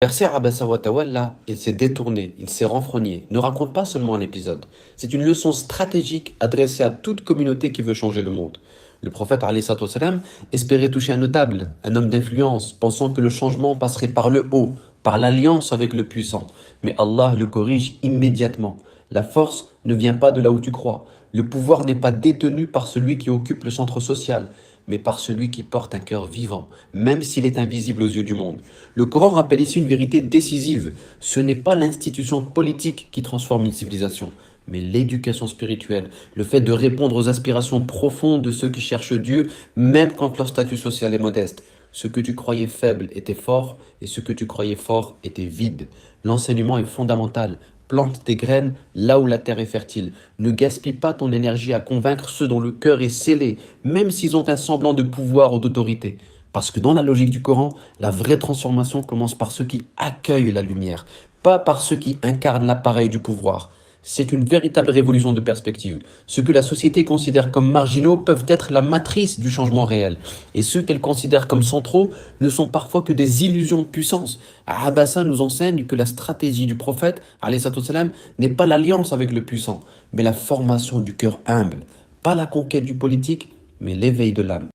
Verset Abasa wa Tawalla, il s'est détourné, il s'est renfrogné, ne raconte pas seulement un épisode. C'est une leçon stratégique adressée à toute communauté qui veut changer le monde. Le prophète alayhi salatu wassalam, espérait toucher un notable, un homme d'influence, pensant que le changement passerait par le haut, par l'alliance avec le puissant. Mais Allah le corrige immédiatement. La force ne vient pas de là où tu crois. Le pouvoir n'est pas détenu par celui qui occupe le centre social, mais par celui qui porte un cœur vivant, même s'il est invisible aux yeux du monde. Le Coran rappelle ici une vérité décisive. Ce n'est pas l'institution politique qui transforme une civilisation, mais l'éducation spirituelle, le fait de répondre aux aspirations profondes de ceux qui cherchent Dieu, même quand leur statut social est modeste. Ce que tu croyais faible était fort, et ce que tu croyais fort était vide. L'enseignement est fondamental. Plante tes graines là où la terre est fertile. Ne gaspille pas ton énergie à convaincre ceux dont le cœur est scellé, même s'ils ont un semblant de pouvoir ou d'autorité. Parce que dans la logique du Coran, la vraie transformation commence par ceux qui accueillent la lumière, pas par ceux qui incarnent l'appareil du pouvoir. C'est une véritable révolution de perspective. Ceux que la société considère comme marginaux peuvent être la matrice du changement réel. Et ceux qu'elle considère comme centraux ne sont parfois que des illusions de puissance. Abassa nous enseigne que la stratégie du prophète, alayhi salatu wassalam, n'est pas l'alliance avec le puissant, mais la formation du cœur humble. Pas la conquête du politique, mais l'éveil de l'âme.